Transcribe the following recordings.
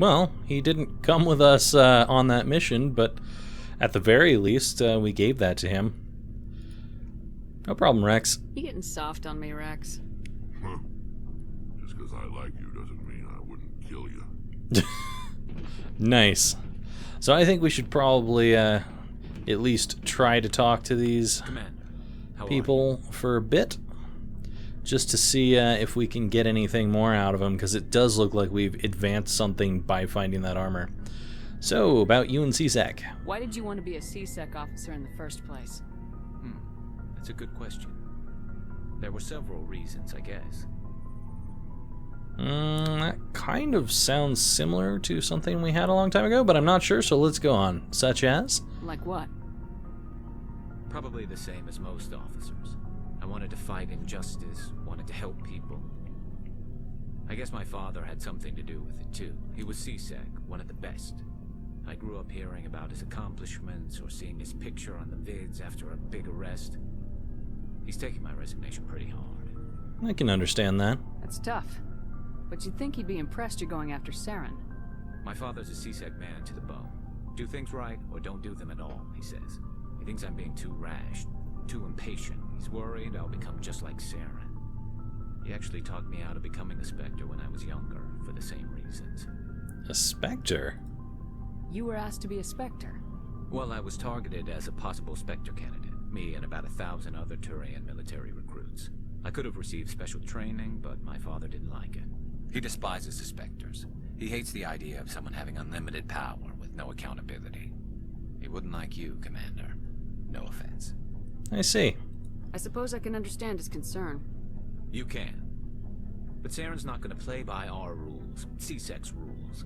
Well, he didn't come with us on that mission, but at the very least, we gave that to him. No problem, Rex. You getting soft on me, Rex? Huh. Just because I like you doesn't mean I wouldn't kill you. Nice. So I think we should probably at least try to talk to these people for a bit, just to see if we can get anything more out of them, because it does look like we've advanced something by finding that armor. So, about you and CSEC. Why did you want to be a CSEC officer in the first place? That's a good question. There were several reasons, I guess. That kind of sounds similar to something we had a long time ago, but I'm not sure, so let's go on. Such as? Like what? Probably the same as most officers. I wanted to fight injustice, wanted to help people. I guess my father had something to do with it too. He was CSEC, one of the best. I grew up hearing about his accomplishments or seeing his picture on the vids after a big arrest. He's taking my resignation pretty hard. I can understand that. That's tough. But you'd think he'd be impressed you're going after Saren. My father's a CSEC man to the bone. Do things right or don't do them at all, he says. He thinks I'm being too rash, too impatient. He's worried I'll become just like Saren. He actually talked me out of becoming a Spectre when I was younger, for the same reasons. A Spectre? You were asked to be a Spectre. Well, I was targeted as a possible Spectre candidate, me and about 1,000 other Turian military recruits. I could have received special training, but my father didn't like it. He despises the Spectres. He hates the idea of someone having unlimited power with no accountability. He wouldn't like you, Commander. No offense. I see. I suppose I can understand his concern. You can. But Saren's not going to play by our rules, CSEC's rules.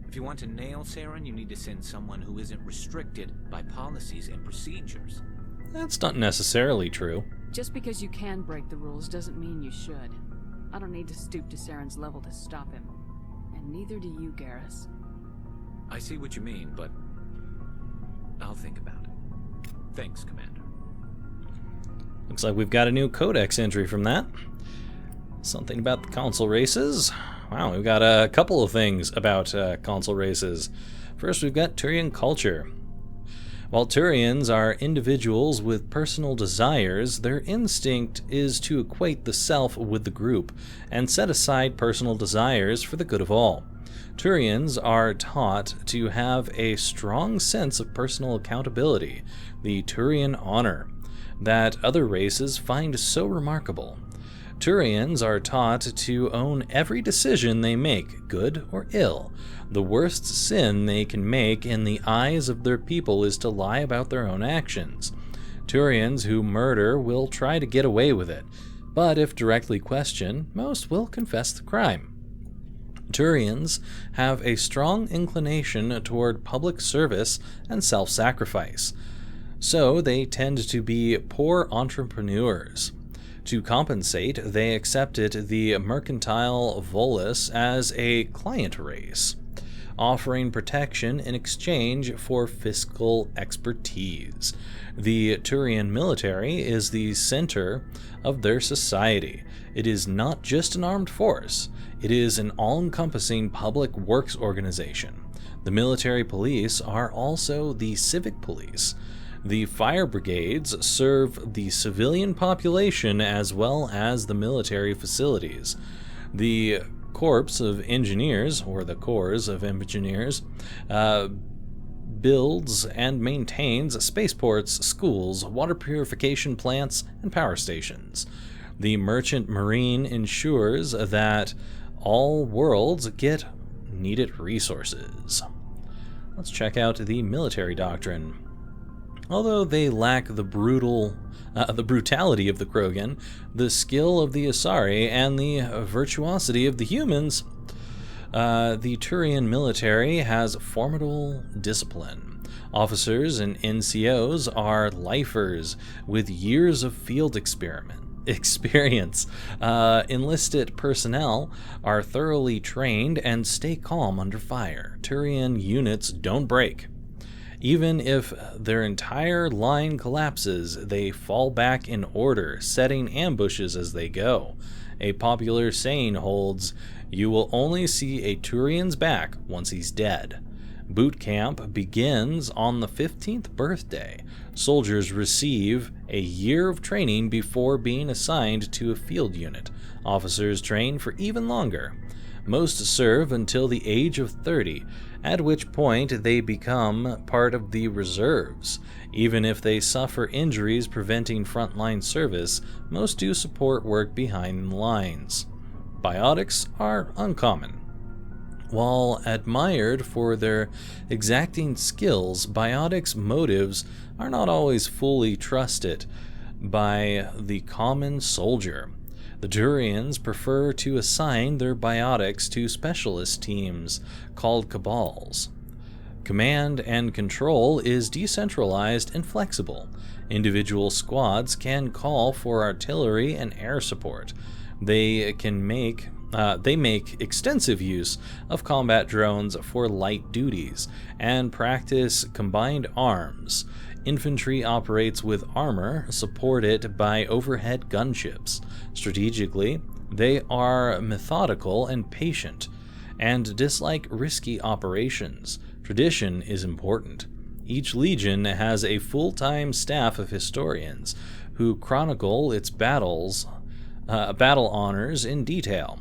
If you want to nail Saren, you need to send someone who isn't restricted by policies and procedures. That's not necessarily true. Just because you can break the rules doesn't mean you should. I don't need to stoop to Saren's level to stop him. And neither do you, Garrus. I see what you mean, but I'll think about it. Thanks, Commander. Looks like we've got a new codex entry from that. Something about the console races. Wow, we've got a couple of things about console races. First, we've got Turian culture. While Turians are individuals with personal desires, their instinct is to equate the self with the group and set aside personal desires for the good of all. Turians are taught to have a strong sense of personal accountability, the Turian honor, that other races find so remarkable. Turians are taught to own every decision they make, good or ill. The worst sin they can make in the eyes of their people is to lie about their own actions. Turians who murder will try to get away with it, but if directly questioned, most will confess the crime. Turians have a strong inclination toward public service and self-sacrifice, so they tend to be poor entrepreneurs. To compensate, they accepted the mercantile Volus as a client race, offering protection in exchange for fiscal expertise. The Turian military is the center of their society. It is not just an armed force, it is an all-encompassing public works organization. The military police are also the civic police. The fire brigades serve the civilian population as well as the military facilities. The Corps of Engineers, or the Corps of Engineers, builds and maintains spaceports, schools, water purification plants, and power stations. The Merchant Marine ensures that all worlds get needed resources. Let's check out the military doctrine. Although they lack the brutality of the Krogan, the skill of the Asari, and the virtuosity of the humans, the Turian military has formidable discipline. Officers and NCOs are lifers with years of field experience. Enlisted personnel are thoroughly trained and stay calm under fire. Turian units don't break. Even if their entire line collapses, they fall back in order, setting ambushes as they go. A popular saying holds, You will only see a Turian's back once he's dead. Boot camp begins on the 15th birthday. Soldiers receive a year of training before being assigned to a field unit. Officers train for even longer. Most serve until the age of 30, at which point they become part of the reserves. Even if they suffer injuries preventing frontline service, most do support work behind the lines. Biotics are uncommon. While admired for their exacting skills, biotics' motives are not always fully trusted by the common soldier. The Turians prefer to assign their biotics to specialist teams called cabals. Command and control is decentralized and flexible. Individual squads can call for artillery and air support. They make extensive use of combat drones for light duties and practice combined arms. Infantry operates with armor supported by overhead gunships. Strategically, they are methodical and patient, and dislike risky operations. Tradition is important. Each legion has a full-time staff of historians who chronicle its battle honors in detail.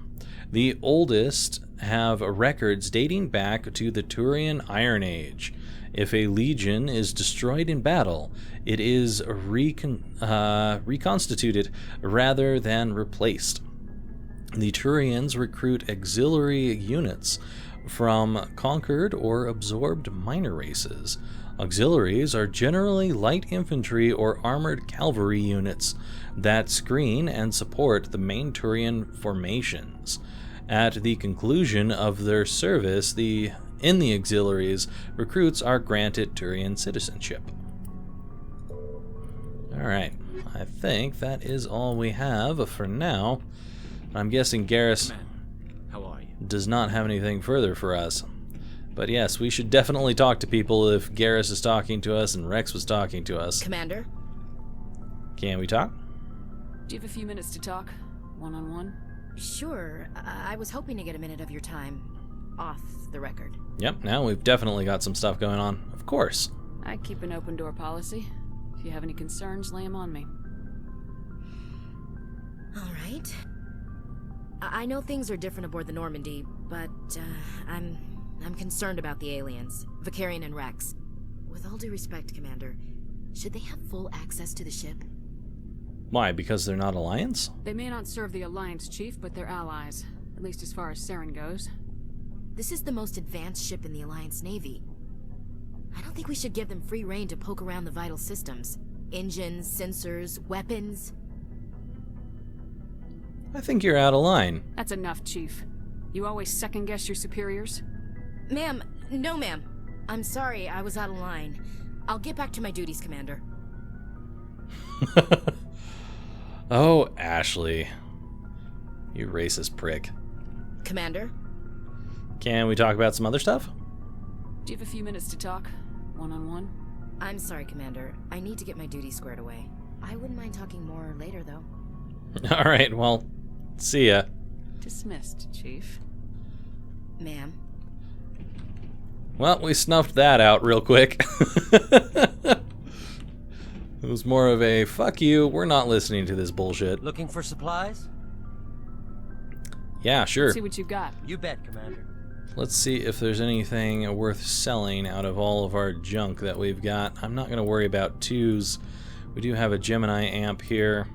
The oldest have records dating back to the Turian Iron Age. If a legion is destroyed in battle, it is reconstituted rather than replaced. The Turians recruit auxiliary units from conquered or absorbed minor races. Auxiliaries are generally light infantry or armored cavalry units that screen and support the main Turian formations. At the conclusion of their service, in the auxiliaries, recruits are granted Turian citizenship. Alright, I think that is all we have for now. I'm guessing Garrus How are you? does not have anything further for us. But yes, we should definitely talk to people if Garrus is talking to us and Rex was talking to us. Commander? Can we talk? Do you have a few minutes to talk? One-on-one? Sure. I was hoping to get a minute of your time. Off the record. Yep, now we've definitely got some stuff going on. Of course. I keep an open door policy. If you have any concerns, lay them on me. All right. I know things are different aboard the Normandy, but I'm concerned about the aliens, Vicarian and Rex. With all due respect, Commander, should they have full access to the ship? Why, because they're not Alliance? They may not serve the Alliance, Chief, but they're allies. At least as far as Saren goes. This is the most advanced ship in the Alliance Navy. I don't think we should give them free rein to poke around the vital systems. Engines, sensors, weapons. I think you're out of line. That's enough, Chief. You always second-guess your superiors? Ma'am, no ma'am. I'm sorry, I was out of line. I'll get back to my duties, Commander. Oh, Ashley. You racist prick. Commander? Can we talk about some other stuff? Do you have a few minutes to talk? One-on-one? I'm sorry, Commander. I need to get my duties squared away. I wouldn't mind talking more later, though. Alright, well, see ya. Dismissed, Chief. Ma'am? Well, we snuffed that out real quick. It was more of a, fuck you, we're not listening to this bullshit. Looking for supplies? Yeah, sure. See what you've got. You bet, Commander. Let's see if there's anything worth selling out of all of our junk that we've got. I'm not going to worry about twos. We do have a Gemini amp here.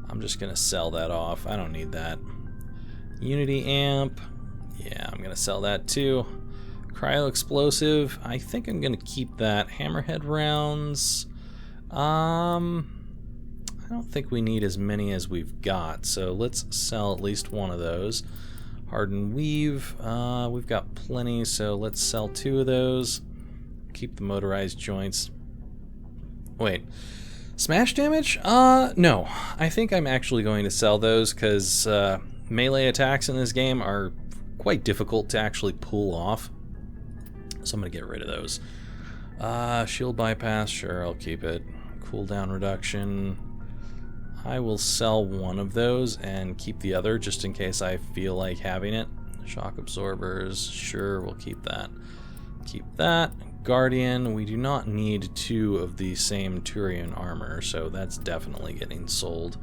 I'm just going to sell that off. I don't need that. Unity amp. Yeah, I'm going to sell that too. Cryo explosive. I think I'm going to keep that. Hammerhead rounds. I don't think we need as many as we've got, so let's sell at least one of those. Hardened weave, we've got plenty, so let's sell 2 of those. Keep the motorized joints. Wait, smash damage? No. I think I'm actually going to sell those because melee attacks in this game are quite difficult to actually pull off. So I'm going to get rid of those. Shield bypass, sure, I'll keep it. Cooldown reduction. I will sell one of those and keep the other just in case I feel like having it. Shock absorbers, sure, we'll keep that. Keep that. Guardian, we do not need 2 of the same Turian armor, so that's definitely getting sold.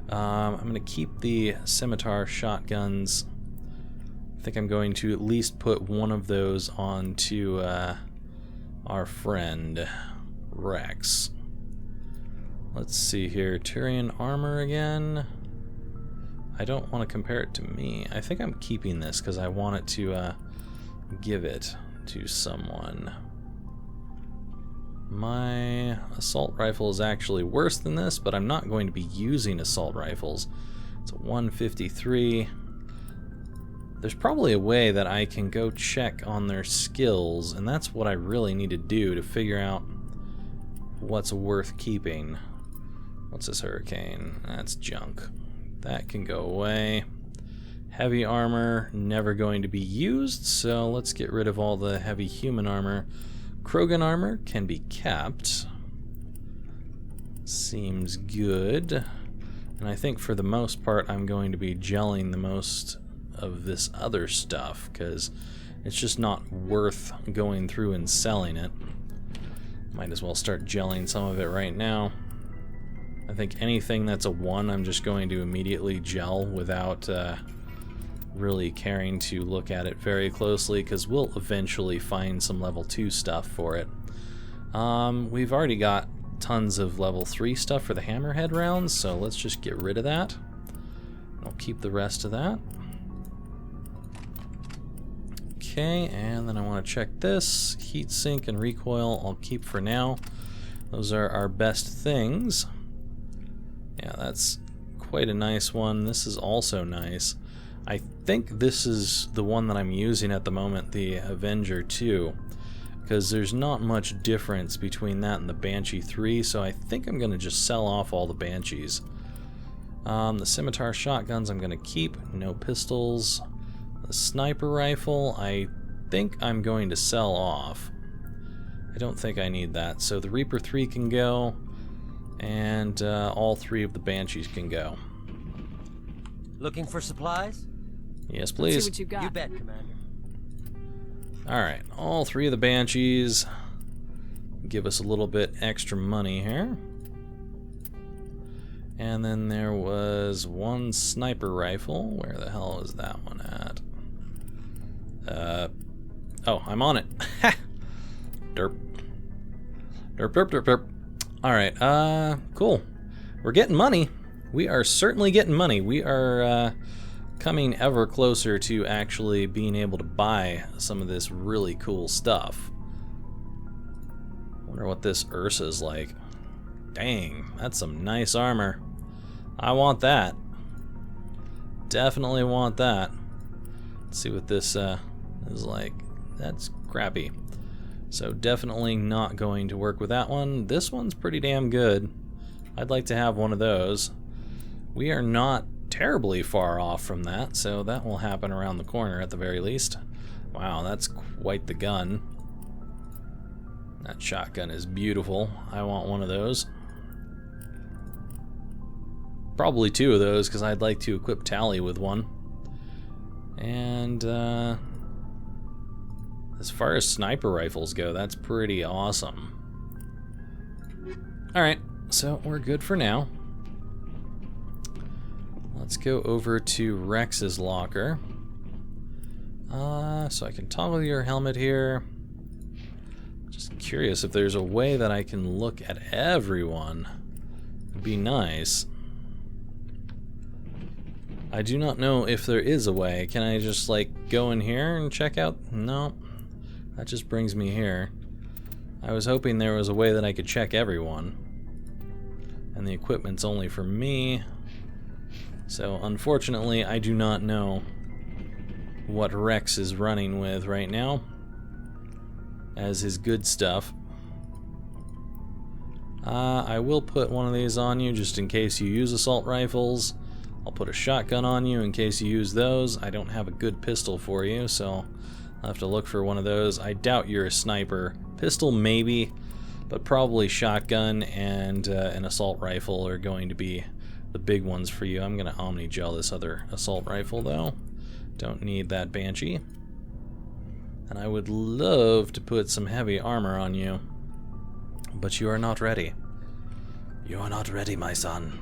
I'm going to keep the scimitar shotguns. I think I'm going to at least put one of those onto our friend Rex. Let's see here, Turian armor again. I don't want to compare it to me. I think I'm keeping this because I want it to give it to someone. My assault rifle is actually worse than this, but I'm not going to be using assault rifles. It's a 153. There's probably a way that I can go check on their skills, and that's what I really need to do to figure out what's worth keeping. What's this hurricane? That's junk. That can go away. Heavy armor, never going to be used, so let's get rid of all the heavy human armor. Krogan armor can be kept. Seems good. And I think for the most part I'm going to be gelling the most of this other stuff because it's just not worth going through and selling it. Might as well start gelling some of it right now. I think anything that's a 1 I'm just going to immediately gel without really caring to look at it very closely because we'll eventually find some level 2 stuff for it. We've already got tons of level 3 stuff for the hammerhead rounds, so let's just get rid of that. I'll keep the rest of that. Okay, and then I want to check this. Heatsink and recoil I'll keep for now. Those are our best things. Yeah, that's quite a nice one. This is also nice. I think this is the one that I'm using at the moment, the Avenger 2, because there's not much difference between that and the Banshee 3, so I think I'm going to just sell off all the Banshees. The scimitar shotguns I'm going to keep, no pistols. The sniper rifle I think I'm going to sell off. I don't think I need that, so the Reaper 3 can go, and all 3 of the Banshees can go. Looking for supplies? Yes, Let's please. see what you got. You bet, Commander. Alright, all 3 of the Banshees give us a little bit extra money here. And then there was 1 sniper rifle. Where the hell is that one at? Oh, I'm on it. Ha! Derp. Derp, derp, derp, derp. Alright, cool. We're getting money. We are certainly getting money. We are coming ever closer to actually being able to buy some of this really cool stuff. Wonder what this Ursa's like. Dang, that's some nice armor. I want that. Definitely want that. Let's see what this is like. That's crappy. So definitely not going to work with that one. This one's pretty damn good. I'd like to have one of those. We are not terribly far off from that, so that will happen around the corner at the very least. Wow, that's quite the gun. That shotgun is beautiful. I want one of those. Probably 2 of those, because I'd like to equip Tally with one. And as far as sniper rifles go, that's pretty awesome. Alright, so we're good for now. Let's go over to Rex's locker. So I can toggle your helmet here. Just curious if there's a way that I can look at everyone. It'd be nice. I do not know if there is a way. Can I just like go in here and check out? No. That just brings me here. I was hoping there was a way that I could check everyone. And the equipment's only for me. So unfortunately, I do not know what Rex is running with right now as his good stuff. I will put one of these on you just in case you use assault rifles. I'll put a shotgun on you in case you use those. I don't have a good pistol for you, so I'll have to look for one of those. I doubt you're a sniper. Pistol maybe, but probably shotgun and an assault rifle are going to be the big ones for you. I'm going to Omni-Gel this other assault rifle, though. Don't need that Banshee. And I would love to put some heavy armor on you. But you are not ready. You are not ready, my son.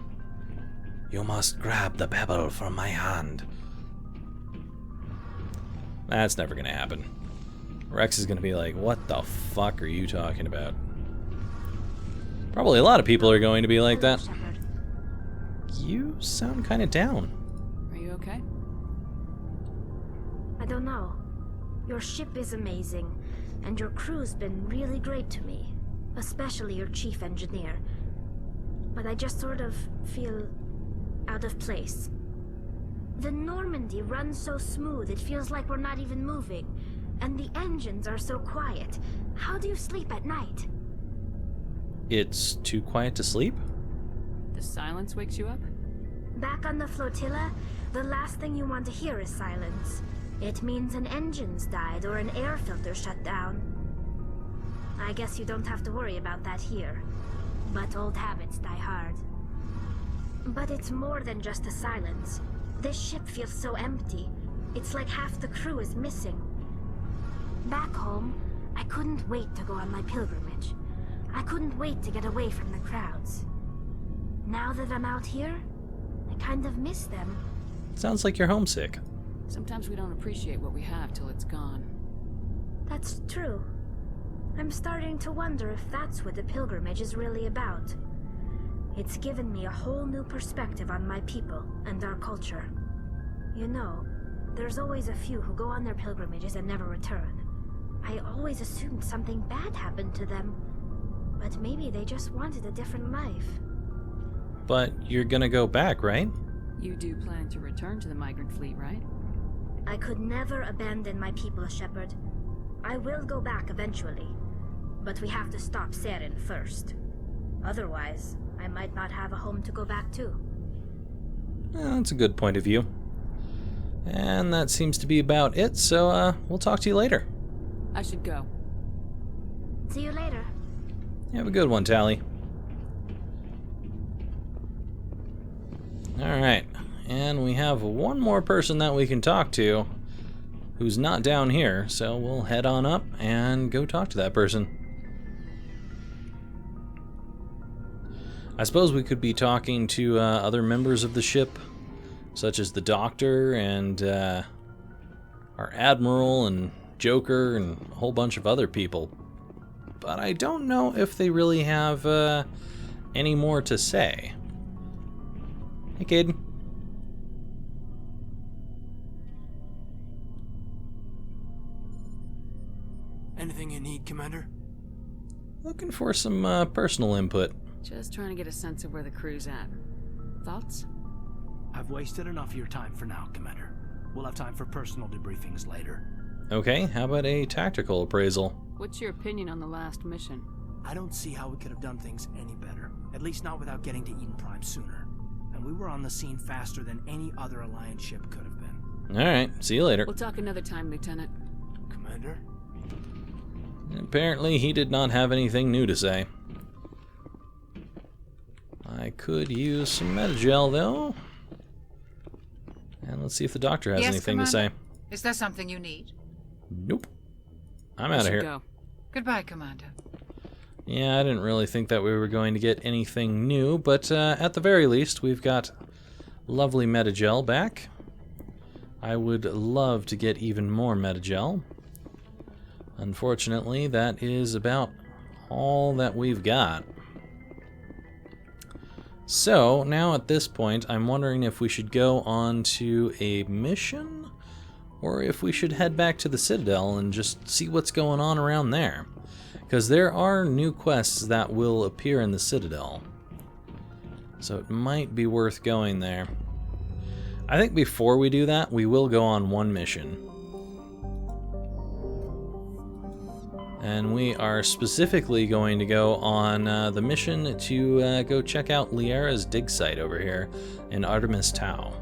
You must grab the pebble from my hand. That's never going to happen. Rex is going to be like, what the fuck are you talking about? Probably a lot of people are going to be like that. Shepard. You sound kind of down. Are you okay? I don't know. Your ship is amazing, and your crew's been really great to me. Especially your chief engineer. But I just sort of feel out of place. The Normandy runs so smooth it feels like we're not even moving. And the engines are so quiet. How do you sleep at night? It's too quiet to sleep? The silence wakes you up? Back on the flotilla, the last thing you want to hear is silence. It means an engine's died or an air filter shut down. I guess you don't have to worry about that here. But old habits die hard. But it's more than just the silence. This ship feels so empty. It's like half the crew is missing. Back home, I couldn't wait to go on my pilgrimage. I couldn't wait to get away from the crowds. Now that I'm out here, I kind of miss them. Sounds like you're homesick. Sometimes we don't appreciate what we have till it's gone. That's true. I'm starting to wonder if that's what the pilgrimage is really about. It's given me a whole new perspective on my people and our culture. You know, there's always a few who go on their pilgrimages and never return. I always assumed something bad happened to them. But maybe they just wanted a different life. But you're gonna go back, right? You do plan to return to the migrant fleet, right? I could never abandon my people, Shepard. I will go back eventually. But we have to stop Saren first. Otherwise, I might not have a home to go back to. That's a good point of view. And that seems to be about it, so we'll talk to you later. I should go. See you later. You have a good one, Tally. Alright, and we have one more person that we can talk to who's not down here, so we'll head on up and go talk to that person. I suppose we could be talking to other members of the ship, such as the Doctor and our Admiral and Joker and a whole bunch of other people. But I don't know if they really have any more to say. Hey, Caden. Anything you need, Commander? Looking for some personal input. Just trying to get a sense of where the crew's at. Thoughts? I've wasted enough of your time for now, Commander. We'll have time for personal debriefings later. Okay, how about a tactical appraisal? What's your opinion on the last mission? I don't see how we could have done things any better. At least not without getting to Eden Prime sooner. And we were on the scene faster than any other Alliance ship could have been. Alright, see you later. We'll talk another time, Lieutenant. Commander? Apparently he did not have anything new to say. I could use some Metagel, though. And let's see if the Doctor has anything to say. Is there something you need? Nope. I'm out of here. Go. Goodbye, Commander. Yeah, I didn't really think that we were going to get anything new, but at the very least, we've got lovely Metagel back. I would love to get even more Metagel. Unfortunately, that is about all that we've got. So, now at this point, I'm wondering if we should go on to a mission, or if we should head back to the Citadel and just see what's going on around there. Because there are new quests that will appear in the Citadel. So it might be worth going there. I think before we do that, we will go on one mission. And we are specifically going to go on the mission to go check out Liara's dig site over here in Artemis Tau.